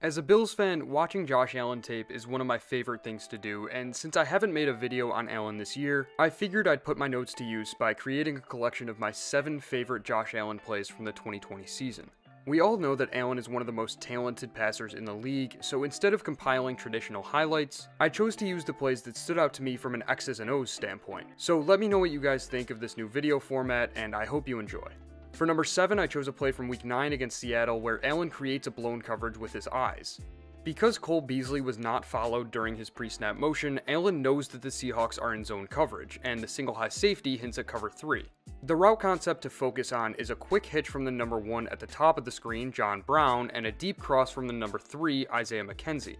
As a Bills fan, watching Josh Allen tape is one of my favorite things to do, and since I haven't made a video on Allen this year, I figured I'd put my notes to use by creating a collection of my 7 favorite Josh Allen plays from the 2020 season. We all know that Allen is one of the most talented passers in the league, so instead of compiling traditional highlights, I chose to use the plays that stood out to me from an X's and O's standpoint. So let me know what you guys think of this new video format, and I hope you enjoy. For number 7, I chose a play from Week 9 against Seattle where Allen creates a blown coverage with his eyes. Because Cole Beasley was not followed during his pre-snap motion, Allen knows that the Seahawks are in zone coverage, and the single high safety hints at cover 3. The route concept to focus on is a quick hitch from the number 1 at the top of the screen, John Brown, and a deep cross from the number 3, Isaiah McKenzie.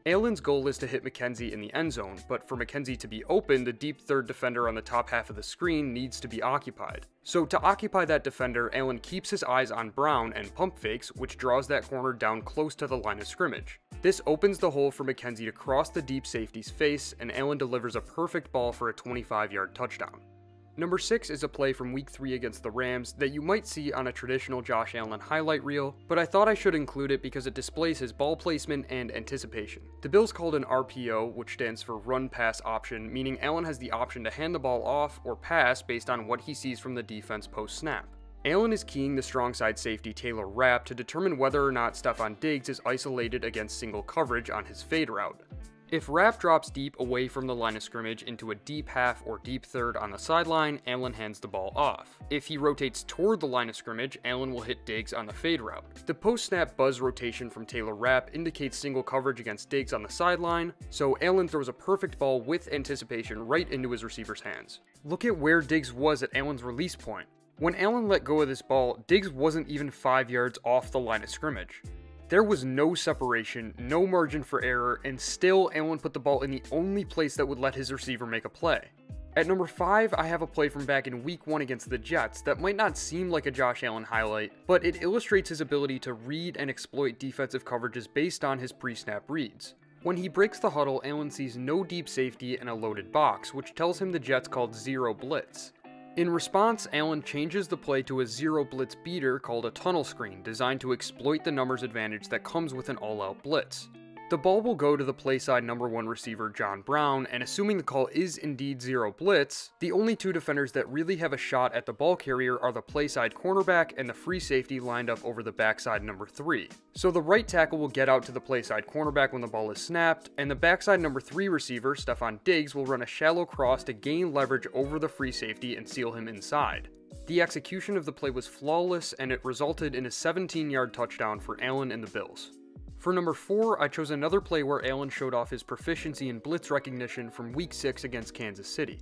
Allen's goal is to hit McKenzie in the end zone, but for McKenzie to be open, the deep third defender on the top half of the screen needs to be occupied. So to occupy that defender, Allen keeps his eyes on Brown and pump fakes, which draws that corner down close to the line of scrimmage. This opens the hole for McKenzie to cross the deep safety's face, and Allen delivers a perfect ball for a 25-yard touchdown. Number 6 is a play from Week 3 against the Rams that you might see on a traditional Josh Allen highlight reel, but I thought I should include it because it displays his ball placement and anticipation. The Bills called an RPO, which stands for Run Pass Option, meaning Allen has the option to hand the ball off or pass based on what he sees from the defense post-snap. Allen is keying the strong side safety Taylor Rapp to determine whether or not Stefon Diggs is isolated against single coverage on his fade route. If Rapp drops deep away from the line of scrimmage into a deep half or deep third on the sideline, Allen hands the ball off. If he rotates toward the line of scrimmage, Allen will hit Diggs on the fade route. The post-snap buzz rotation from Taylor Rapp indicates single coverage against Diggs on the sideline, so Allen throws a perfect ball with anticipation right into his receiver's hands. Look at where Diggs was at Allen's release point. When Allen let go of this ball, Diggs wasn't even 5 yards off the line of scrimmage. There was no separation, no margin for error, and still Allen put the ball in the only place that would let his receiver make a play. At number 5, I have a play from back in Week 1 against the Jets that might not seem like a Josh Allen highlight, but it illustrates his ability to read and exploit defensive coverages based on his pre-snap reads. When he breaks the huddle, Allen sees no deep safety and a loaded box, which tells him the Jets called zero blitz. In response, Allen changes the play to a zero blitz beater called a tunnel screen, designed to exploit the numbers advantage that comes with an all-out blitz. The ball will go to the play side number 1 receiver John Brown, and assuming the call is indeed zero blitz, the only 2 defenders that really have a shot at the ball carrier are the play side cornerback and the free safety lined up over the backside number 3. So the right tackle will get out to the play side cornerback when the ball is snapped, and the backside number 3 receiver, Stefon Diggs, will run a shallow cross to gain leverage over the free safety and seal him inside. The execution of the play was flawless, and it resulted in a 17-yard touchdown for Allen and the Bills. For number 4, I chose another play where Allen showed off his proficiency in blitz recognition from Week 6 against Kansas City.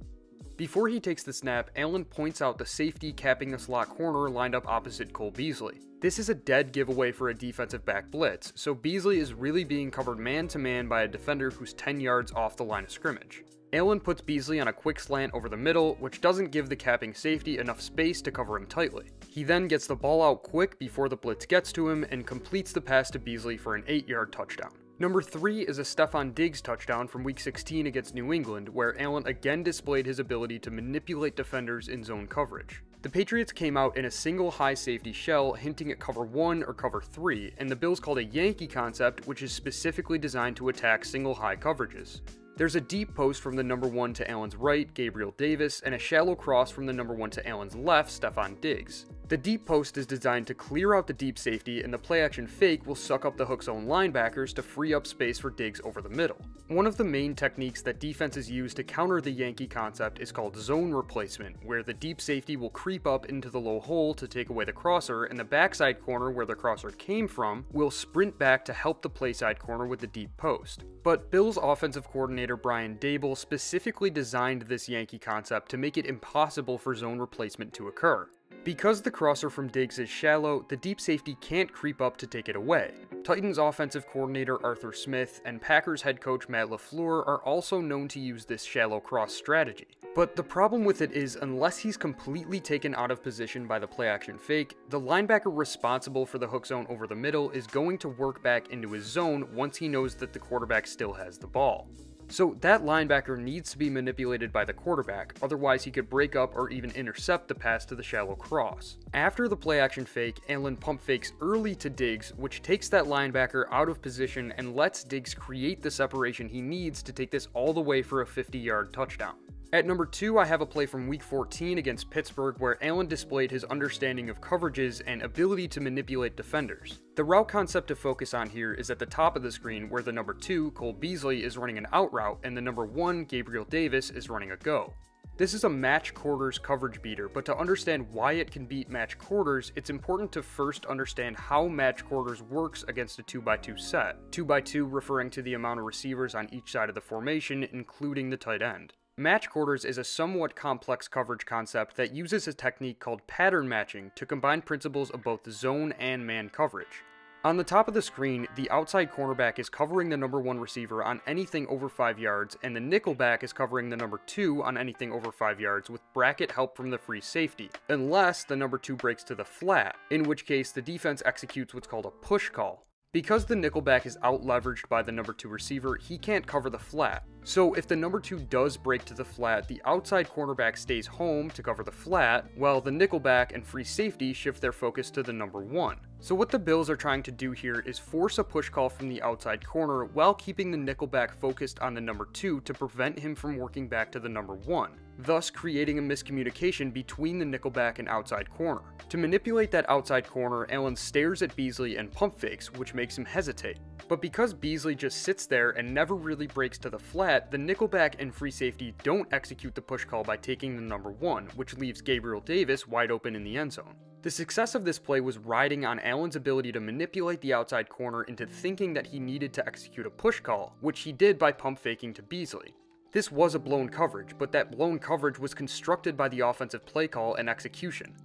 Before he takes the snap, Allen points out the safety capping the slot corner lined up opposite Cole Beasley. This is a dead giveaway for a defensive back blitz, so Beasley is really being covered man-to-man by a defender who's 10 yards off the line of scrimmage. Allen puts Beasley on a quick slant over the middle, which doesn't give the capping safety enough space to cover him tightly. He then gets the ball out quick before the blitz gets to him and completes the pass to Beasley for an 8-yard touchdown. Number 3 is a Stefon Diggs touchdown from Week 16 against New England, where Allen again displayed his ability to manipulate defenders in zone coverage. The Patriots came out in a single high safety shell hinting at cover 1 or cover 3, and the Bills called a Yankee concept, which is specifically designed to attack single high coverages. There's a deep post from the number 1 to Allen's right, Gabriel Davis, and a shallow cross from the number 1 to Allen's left, Stefon Diggs. The deep post is designed to clear out the deep safety, and the play-action fake will suck up the hook zone linebackers to free up space for Diggs over the middle. One of the main techniques that defenses use to counter the Yankee concept is called zone replacement, where the deep safety will creep up into the low hole to take away the crosser, and the backside corner where the crosser came from will sprint back to help the play side corner with the deep post. But Bills offensive coordinator Brian Daboll specifically designed this Yankee concept to make it impossible for zone replacement to occur. Because the crosser from Diggs is shallow, the deep safety can't creep up to take it away. Titans offensive coordinator Arthur Smith and Packers head coach Matt LaFleur are also known to use this shallow cross strategy. But the problem with it is, unless he's completely taken out of position by the play-action fake, the linebacker responsible for the hook zone over the middle is going to work back into his zone once he knows that the quarterback still has the ball. So that linebacker needs to be manipulated by the quarterback, otherwise he could break up or even intercept the pass to the shallow cross. After the play action fake, Allen pump fakes early to Diggs, which takes that linebacker out of position and lets Diggs create the separation he needs to take this all the way for a 50-yard touchdown. At number 2, I have a play from Week 14 against Pittsburgh where Allen displayed his understanding of coverages and ability to manipulate defenders. The route concept to focus on here is at the top of the screen where the number 2, Cole Beasley, is running an out route and the number 1, Gabriel Davis, is running a go. This is a match quarters coverage beater, but to understand why it can beat match quarters, it's important to first understand how match quarters works against a 2x2 set. 2x2 referring to the amount of receivers on each side of the formation, including the tight end. Match quarters is a somewhat complex coverage concept that uses a technique called pattern matching to combine principles of both zone and man coverage. On the top of the screen, the outside cornerback is covering the number 1 receiver on anything over 5 yards, and the nickelback is covering the number 2 on anything over 5 yards with bracket help from the free safety, unless the number 2 breaks to the flat, in which case the defense executes what's called a push call. Because the nickelback is out-leveraged by the number 2 receiver, he can't cover the flat. So if the number 2 does break to the flat, the outside cornerback stays home to cover the flat, while the nickelback and free safety shift their focus to the number 1. So what the Bills are trying to do here is force a push call from the outside corner while keeping the nickelback focused on the number 2 to prevent him from working back to the number 1, thus creating a miscommunication between the nickelback and outside corner. To manipulate that outside corner, Allen stares at Beasley and pump fakes, which makes him hesitate. But because Beasley just sits there and never really breaks to the flat, the nickelback and free safety don't execute the push call by taking the number 1, which leaves Gabriel Davis wide open in the end zone. The success of this play was riding on Allen's ability to manipulate the outside corner into thinking that he needed to execute a push call, which he did by pump faking to Beasley. This was a blown coverage, but that blown coverage was constructed by the offensive play call and execution.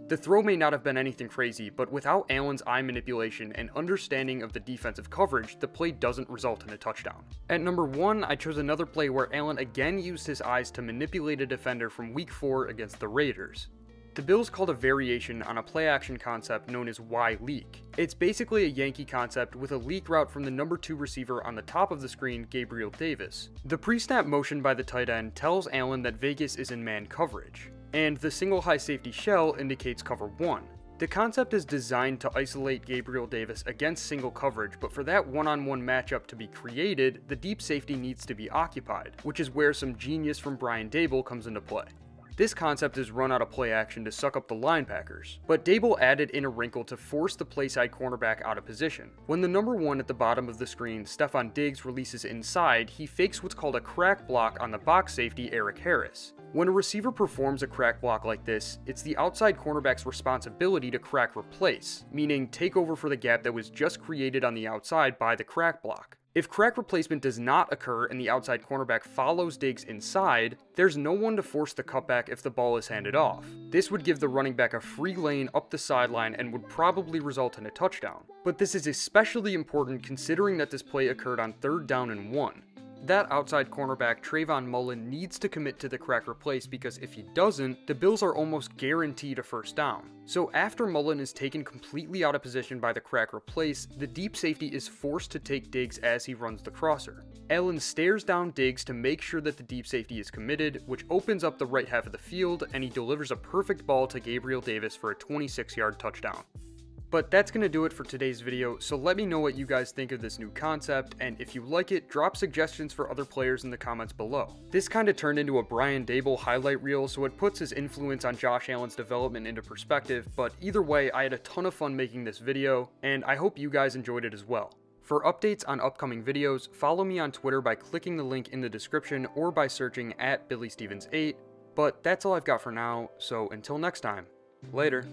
The throw may not have been anything crazy, but without Allen's eye manipulation and understanding of the defensive coverage, the play doesn't result in a touchdown. At number 1, I chose another play where Allen again used his eyes to manipulate a defender from Week 4 against the Raiders. The Bills called a variation on a play-action concept known as Y-leak. It's basically a Yankee concept with a leak route from the number 2 receiver on the top of the screen, Gabriel Davis. The pre-snap motion by the tight end tells Allen that Vegas is in man coverage, and the single high safety shell indicates cover 1. The concept is designed to isolate Gabriel Davis against single coverage, but for that one-on-one matchup to be created, the deep safety needs to be occupied, which is where some genius from Brian Daboll comes into play. This concept is run out of play action to suck up the linebackers, but Daboll added in a wrinkle to force the playside cornerback out of position. When the number 1 at the bottom of the screen, Stephon Diggs, releases inside, he fakes what's called a crack block on the box safety, Eric Harris. When a receiver performs a crack block like this, it's the outside cornerback's responsibility to crack replace, meaning take over for the gap that was just created on the outside by the crack block. If crack replacement does not occur and the outside cornerback follows Diggs inside, there's no one to force the cutback if the ball is handed off. This would give the running back a free lane up the sideline and would probably result in a touchdown. But this is especially important considering that this play occurred on 3rd down and 1. That outside cornerback, Trayvon Mullen, needs to commit to the crack replace because if he doesn't, the Bills are almost guaranteed a first down. So after Mullen is taken completely out of position by the crack replace, the deep safety is forced to take Diggs as he runs the crosser. Allen stares down Diggs to make sure that the deep safety is committed, which opens up the right half of the field, and he delivers a perfect ball to Gabriel Davis for a 26-yard touchdown. But that's going to do it for today's video, so let me know what you guys think of this new concept, and if you like it, drop suggestions for other players in the comments below. This kind of turned into a Brian Daboll highlight reel, so it puts his influence on Josh Allen's development into perspective, but either way, I had a ton of fun making this video, and I hope you guys enjoyed it as well. For updates on upcoming videos, follow me on Twitter by clicking the link in the description or by searching at BillyStevens8, but that's all I've got for now, so until next time, later.